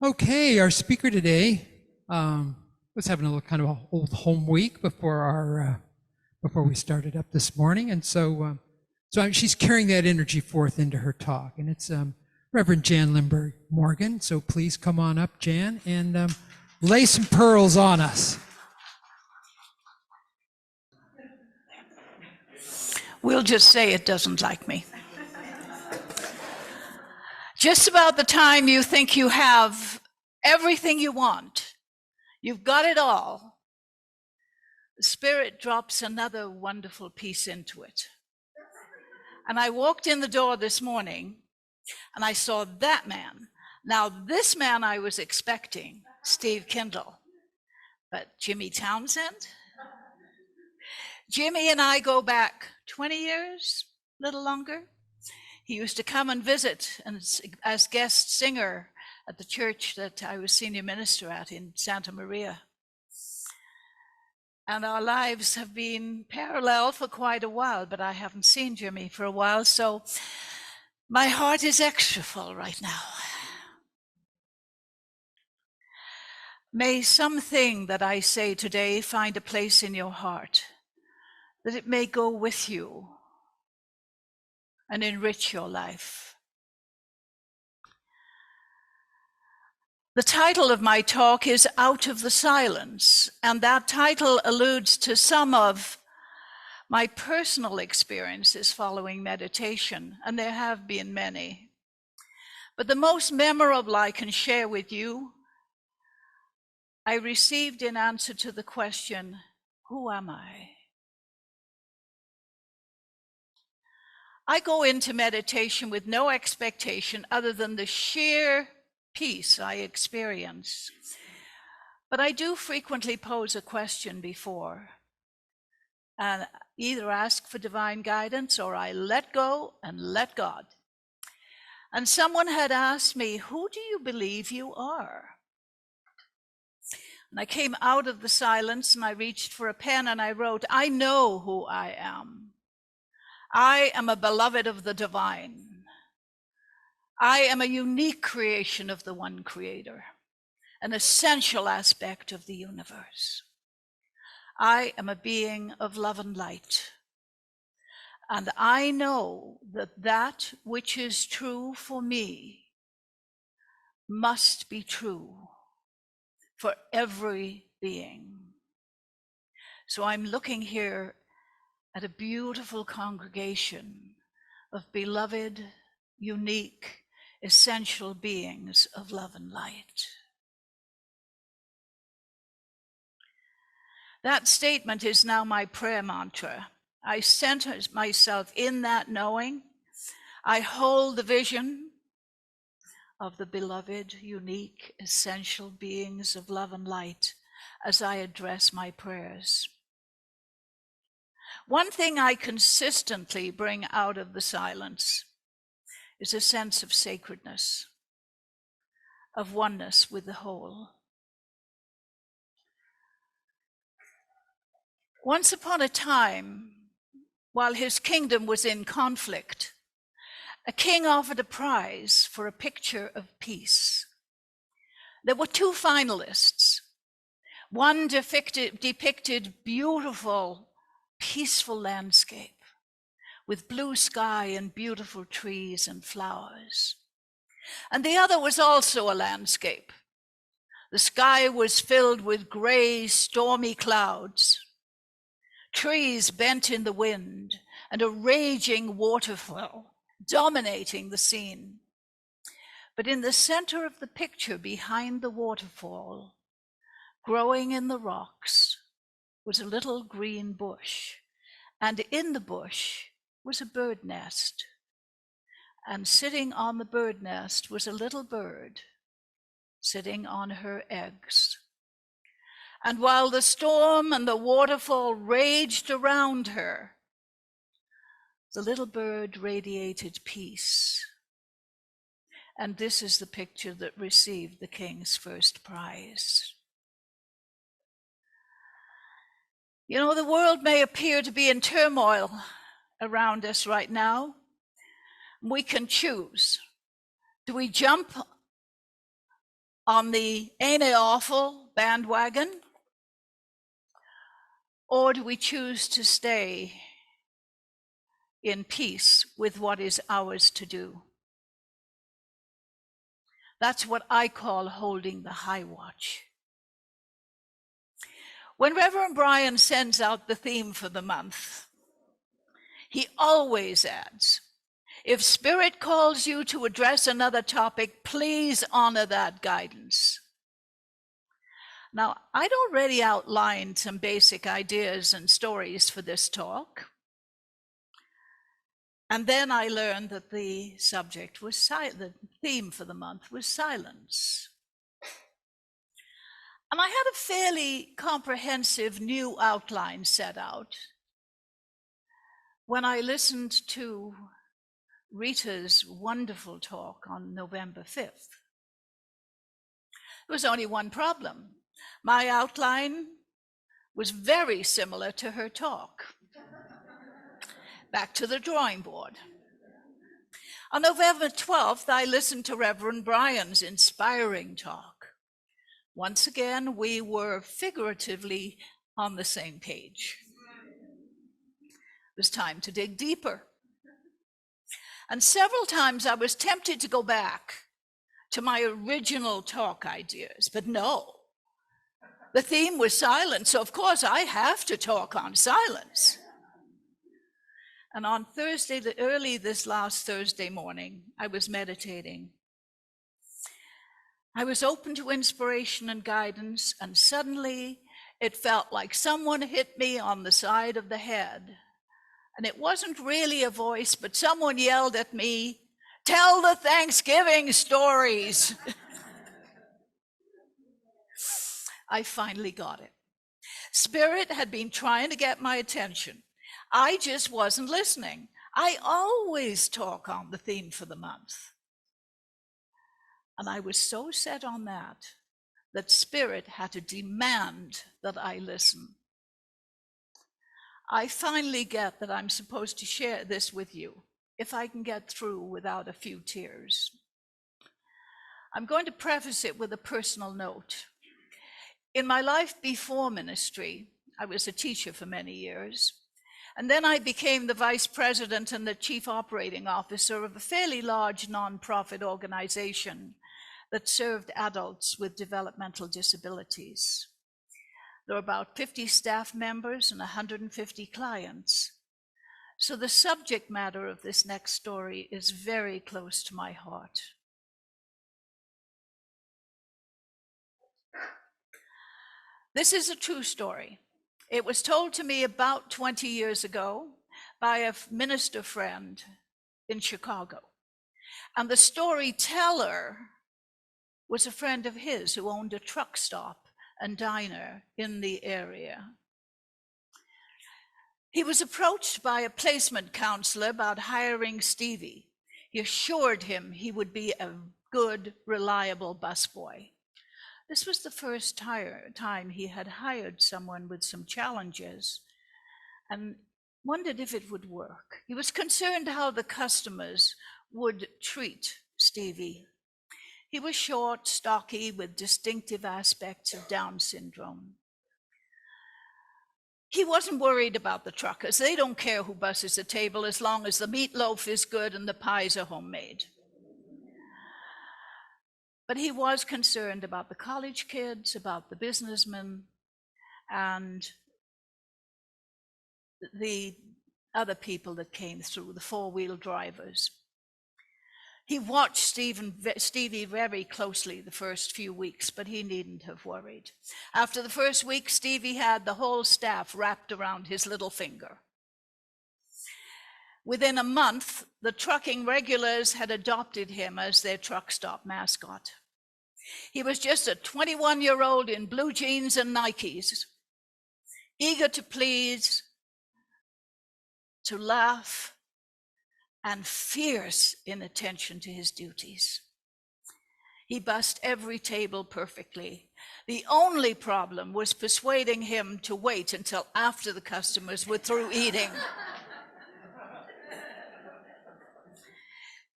Okay, our speaker today was having a little kind of a old home week before we started up this morning, and so she's carrying that energy forth into her talk, and it's Reverend Jan Limberg Morgan. So please come on up, Jan, and lay some pearls on us. We'll just say it doesn't like me. Just about the time you think you have everything you want, you've got it all, the Spirit drops another wonderful piece into it. And I walked in the door this morning and I saw that man. Now, this man I was expecting, Steve Kindle, but Jimmy Townsend? Jimmy and I go back 20 years, a little longer. He used to come and visit as guest singer at the church that I was senior minister at in Santa Maria. And our lives have been parallel for quite a while, but I haven't seen Jimmy for a while, so my heart is extra full right now. May something that I say today find a place in your heart, that it may go with you and enrich your life. The title of my talk is Out of the Silence, and that title alludes to some of my personal experiences following meditation, and there have been many. But the most memorable I can share with you, I received in answer to the question, who am I? I go into meditation with no expectation other than the sheer peace I experience. But I do frequently pose a question before, and either ask for divine guidance or I let go and let God. And someone had asked me, who do you believe you are? And I came out of the silence and I reached for a pen and I wrote, I know who I am. I am a beloved of the divine. I am a unique creation of the one creator, an essential aspect of the universe. I am a being of love and light. And I know that that which is true for me must be true for every being. So I'm looking here at a beautiful congregation of beloved, unique, essential beings of love and light. That statement is now my prayer mantra. I center myself in that knowing. I hold the vision of the beloved, unique, essential beings of love and light as I address my prayers. One thing I consistently bring out of the silence is a sense of sacredness, of oneness with the whole. Once upon a time, while his kingdom was in conflict, a king offered a prize for a picture of peace. There were two finalists. One depicted beautiful, peaceful landscape with blue sky and beautiful trees and flowers. And the other was also a landscape. The sky was filled with gray, stormy clouds, trees bent in the wind, and a raging waterfall dominating the scene. But in the center of the picture, behind the waterfall, growing in the rocks, was a little green bush. And in the bush was a bird nest. And sitting on the bird nest was a little bird sitting on her eggs. And while the storm and the waterfall raged around her, the little bird radiated peace. And this is the picture that received the king's first prize. You know, the world may appear to be in turmoil around us right now. We can choose. Do we jump on the ain't it awful bandwagon? Or do we choose to stay in peace with what is ours to do? That's what I call holding the high watch. When Reverend Brian sends out the theme for the month, he always adds, if Spirit calls you to address another topic, please honor that guidance. Now, I'd already outlined some basic ideas and stories for this talk. And then I learned that the subject was the theme for the month was silence. And I had a fairly comprehensive new outline set out when I listened to Rita's wonderful talk on November 5th. There was only one problem. My outline was very similar to her talk. Back to the drawing board. On November 12th, I listened to Reverend Brian's inspiring talk. Once again, we were figuratively on the same page. It was time to dig deeper. And several times I was tempted to go back to my original talk ideas, but no. The theme was silence, so of course I have to talk on silence. And on Thursday, early this last Thursday morning, I was meditating. I was open to inspiration and guidance, and suddenly it felt like someone hit me on the side of the head. And it wasn't really a voice, but someone yelled at me, "Tell the Thanksgiving stories." I finally got it. Spirit had been trying to get my attention. I just wasn't listening. I always talk on the theme for the month. And I was so set on that Spirit had to demand that I listen. I finally get that I'm supposed to share this with you, if I can get through without a few tears. I'm going to preface it with a personal note. In my life before ministry, I was a teacher for many years. And then I became the vice president and the chief operating officer of a fairly large nonprofit organization that served adults with developmental disabilities. There were about 50 staff members and 150 clients. So the subject matter of this next story is very close to my heart. This is a true story. It was told to me about 20 years ago by a minister friend in Chicago. And the storyteller was a friend of his who owned a truck stop and diner in the area. He was approached by a placement counselor about hiring Stevie. He assured him he would be a good, reliable busboy. This was the first time he had hired someone with some challenges and wondered if it would work. He was concerned how the customers would treat Stevie. He was short, stocky, with distinctive aspects of Down syndrome. He wasn't worried about the truckers. They don't care who busses the table as long as the meatloaf is good and the pies are homemade. But he was concerned about the college kids, about the businessmen, and the other people that came through, the four-wheel drivers. He watched Stevie very closely the first few weeks, but he needn't have worried. After the first week, Stevie had the whole staff wrapped around his little finger. Within a month, the trucking regulars had adopted him as their truck stop mascot. He was just a 21-year-old in blue jeans and Nikes, eager to please, to laugh, and fierce in attention to his duties. He bussed every table perfectly. The only problem was persuading him to wait until after the customers were through eating.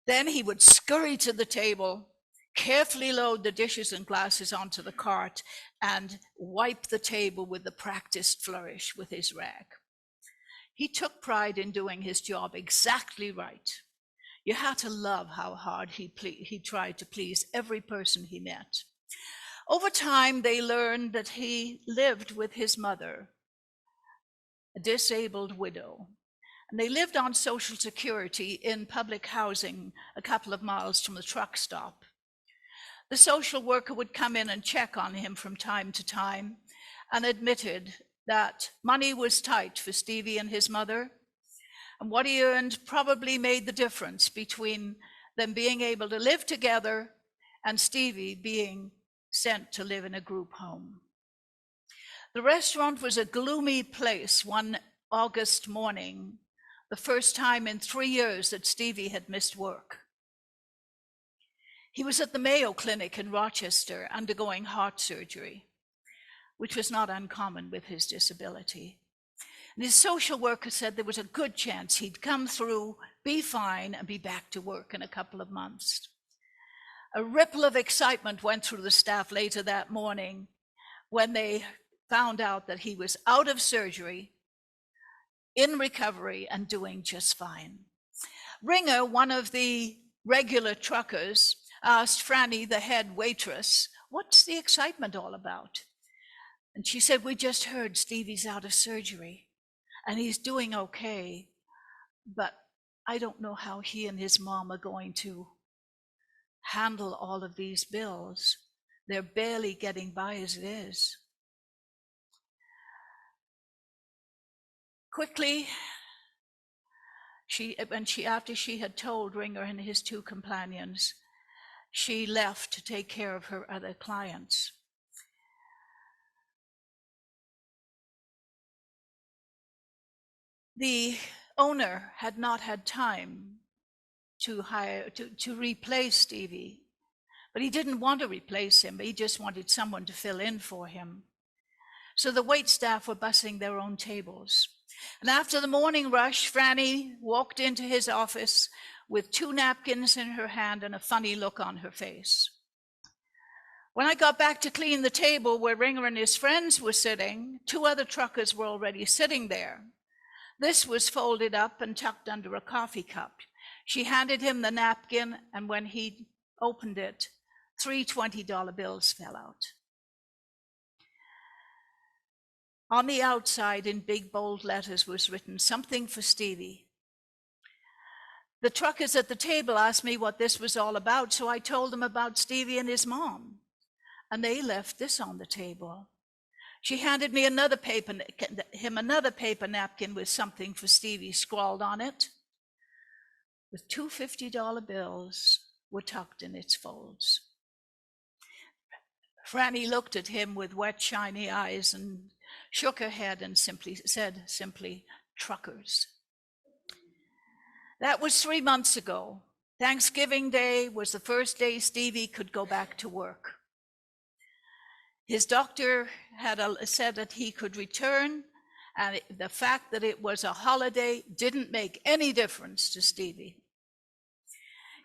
Then he would scurry to the table, carefully load the dishes and glasses onto the cart, and wipe the table with the practiced flourish with his rag. He took pride in doing his job exactly right. You had to love how hard he tried to please every person he met. Over time, they learned that he lived with his mother, a disabled widow, and they lived on Social Security in public housing a couple of miles from the truck stop. The social worker would come in and check on him from time to time and admitted that money was tight for Stevie and his mother, and what he earned probably made the difference between them being able to live together and Stevie being sent to live in a group home. The restaurant was a gloomy place one August morning, the first time in 3 years that Stevie had missed work. He was at the Mayo Clinic in Rochester undergoing heart surgery, which was not uncommon with his disability. And his social worker said there was a good chance he'd come through, be fine, and be back to work in a couple of months. A ripple of excitement went through the staff later that morning when they found out that he was out of surgery, in recovery, and doing just fine. Ringer, one of the regular truckers, asked Franny, the head waitress, "What's the excitement all about?" And she said, "We just heard Stevie's out of surgery and he's doing okay, but I don't know how he and his mom are going to handle all of these bills. They're barely getting by as it is." Quickly, after she had told Ringer and his two companions, she left to take care of her other clients. The owner had not had time to replace Stevie, but he didn't want to replace him. He just wanted someone to fill in for him. So the wait staff were bussing their own tables. And after the morning rush, Franny walked into his office with 2 napkins in her hand and a funny look on her face. When I got back to clean the table where Ringer and his friends were sitting, 2 other truckers were already sitting there. This was folded up and tucked under a coffee cup. She handed him the napkin, and when he opened it, 3 $20 bills fell out. On the outside, in big bold letters, was written, "Something for Stevie." The truckers at the table asked me what this was all about, so I told them about Stevie and his mom, and they left this on the table. She handed me another paper napkin with "Something for Stevie" scrawled on it, with 2 $50 bills were tucked in its folds. Franny looked at him with wet, shiny eyes and shook her head and said, "Truckers." That was 3 months ago. Thanksgiving Day was the first day Stevie could go back to work. His doctor had said that he could return, and the fact that it was a holiday didn't make any difference to Stevie.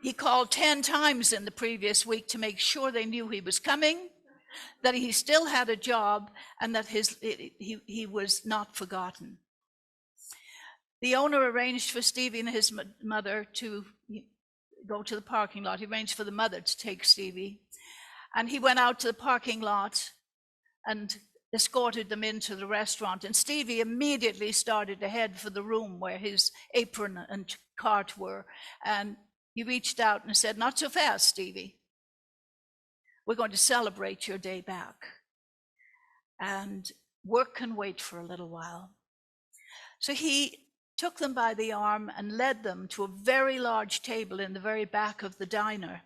He called 10 times in the previous week to make sure they knew he was coming, that he still had a job, and that he was not forgotten. The owner arranged for Stevie and his mother to go to the parking lot. He arranged for the mother to take Stevie, and he went out to the parking lot and escorted them into the restaurant. And Stevie immediately started to head for the room where his apron and cart were. And he reached out and said, "Not so fast, Stevie. We're going to celebrate your day back. And work can wait for a little while." So he took them by the arm and led them to a very large table in the very back of the diner.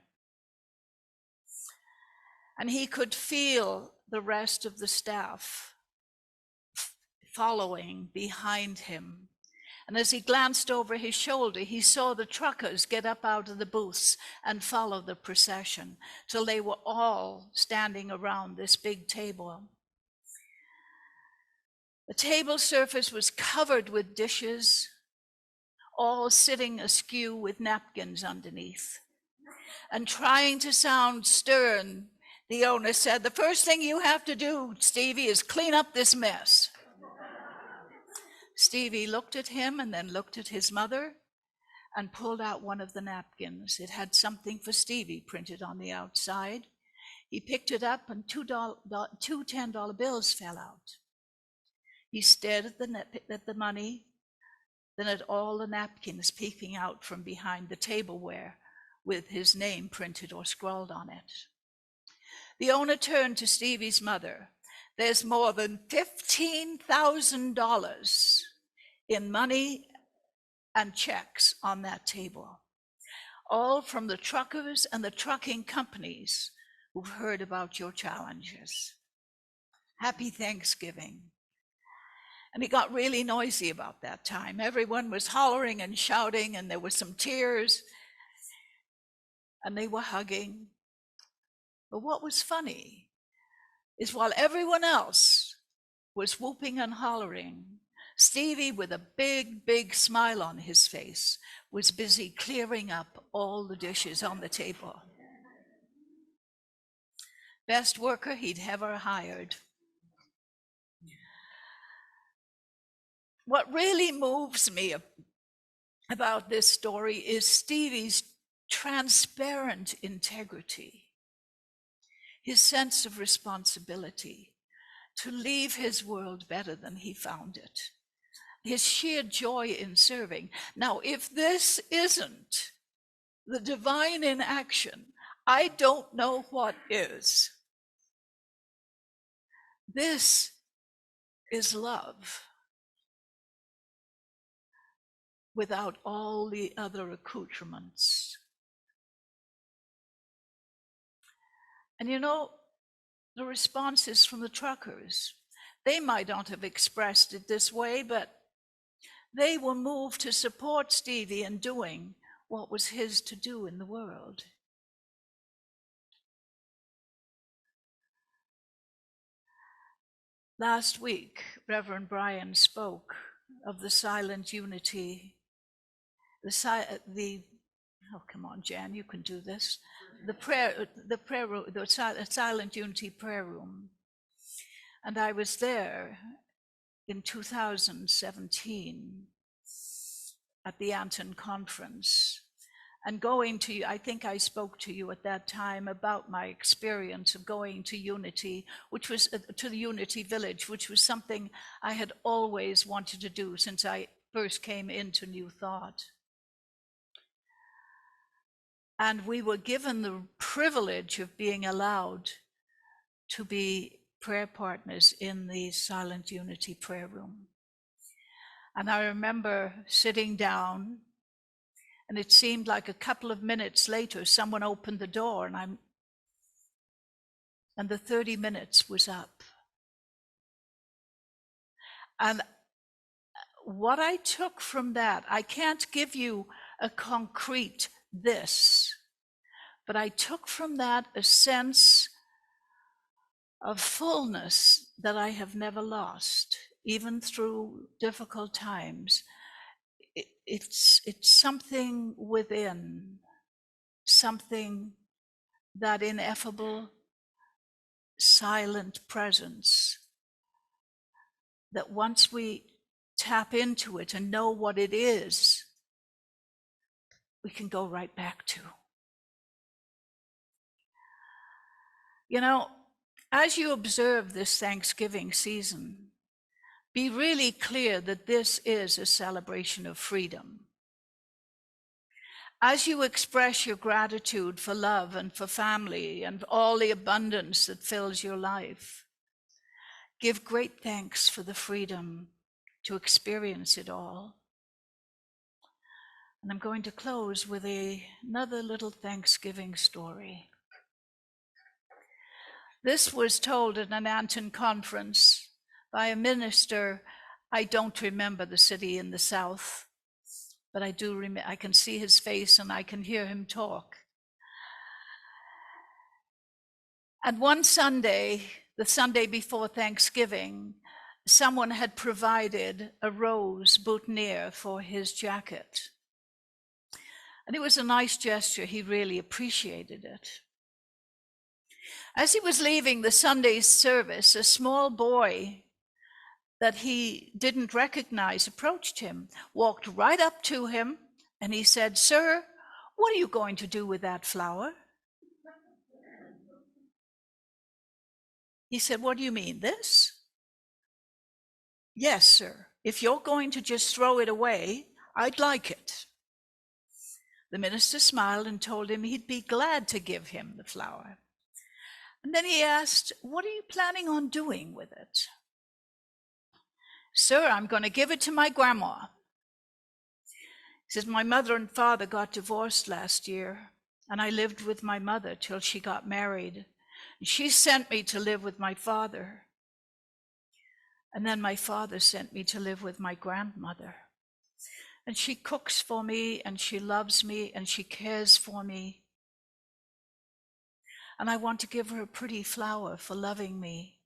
And he could feel the rest of the staff following behind him. And as he glanced over his shoulder, he saw the truckers get up out of the booths and follow the procession till they were all standing around this big table. The table surface was covered with dishes, all sitting askew with napkins underneath. And trying to sound stern, the owner said, "The first thing you have to do, Stevie, is clean up this mess." Stevie looked at him and then looked at his mother and pulled out one of the napkins. It had something for Stevie printed on the outside. He picked it up and two $10 bills fell out. He stared at the money, then at all the napkins peeking out from behind the tableware with his name printed or scrawled on it. The owner turned to Stevie's mother. "There's more than $15,000 in money and checks on that table, all from the truckers and the trucking companies who've heard about your challenges. Happy Thanksgiving." And it got really noisy about that time. Everyone was hollering and shouting, and there were some tears, and they were hugging. But what was funny is while everyone else was whooping and hollering, Stevie, with a big, big smile on his face, was busy clearing up all the dishes on the table. Best worker he'd ever hired. What really moves me about this story is Stevie's transparent integrity, his sense of responsibility to leave his world better than he found it, his sheer joy in serving. Now, if this isn't the divine in action, I don't know what is. This is love without all the other accoutrements. And you know, the responses from the truckers, they might not have expressed it this way, but they were moved to support Stevie in doing what was his to do in the world. Last week, Reverend Brian spoke of the silent unity, oh, come on, Jan, you can do this. The silent unity prayer room. And I was there in 2017 at the Anton conference, and going to, I think I spoke to you at that time about my experience of going to Unity, which was to the Unity Village, which was something I had always wanted to do since I first came into New Thought. And we were given the privilege of being allowed to be prayer partners in the Silent Unity prayer room. And I remember sitting down, and it seemed like a couple of minutes later, someone opened the door, and the 30 minutes was up. And what I took from that, I can't give you a concrete this, but I took from that a sense of fullness that I have never lost, even through difficult times. It's something within, something, that ineffable silent presence, that once we tap into it and know what it is, we can go right back to. You know, as you observe this Thanksgiving season, be really clear that this is a celebration of freedom. As you express your gratitude for love and for family and all the abundance that fills your life, give great thanks for the freedom to experience it all. And I'm going to close with another little Thanksgiving story. This was told at an Anton conference by a minister. I don't remember the city in the south, but I do remember. I can see his face and I can hear him talk. And one Sunday, the Sunday before Thanksgiving, someone had provided a rose boutonniere for his jacket. And it was a nice gesture. He really appreciated it. As he was leaving the Sunday service, a small boy that he didn't recognize approached him, walked right up to him, and he said, "Sir, what are you going to do with that flower?" He said, "What do you mean, this?" "Yes, sir. If you're going to just throw it away, I'd like it." The minister smiled and told him he'd be glad to give him the flower. And then he asked, "What are you planning on doing with it?" "Sir, I'm going to give it to my grandma." He says, "My mother and father got divorced last year, and I lived with my mother till she got married. And she sent me to live with my father. And then my father sent me to live with my grandmother. And she cooks for me, and she loves me, and she cares for me. And I want to give her a pretty flower for loving me."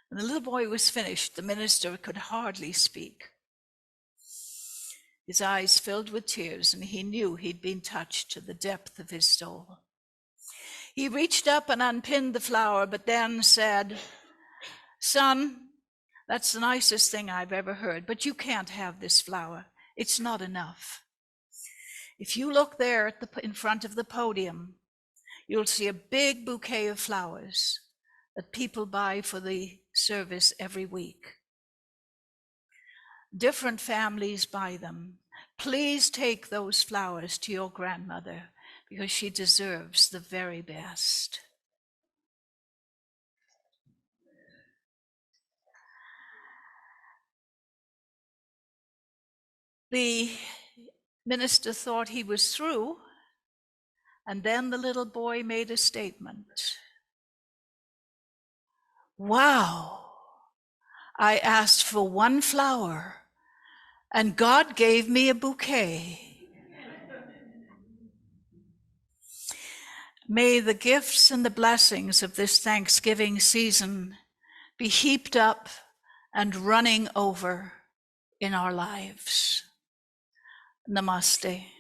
When the little boy was finished, the minister could hardly speak. His eyes filled with tears, and he knew he'd been touched to the depth of his soul. He reached up and unpinned the flower, but then said, "Son, that's the nicest thing I've ever heard, but you can't have this flower. It's not enough. If you look there in front of the podium, you'll see a big bouquet of flowers that people buy for the service every week. Different families buy them. Please take those flowers to your grandmother because she deserves the very best." The minister thought he was through, and then the little boy made a statement. "Wow, I asked for one flower, and God gave me a bouquet." May the gifts and the blessings of this Thanksgiving season be heaped up and running over in our lives. Namaste.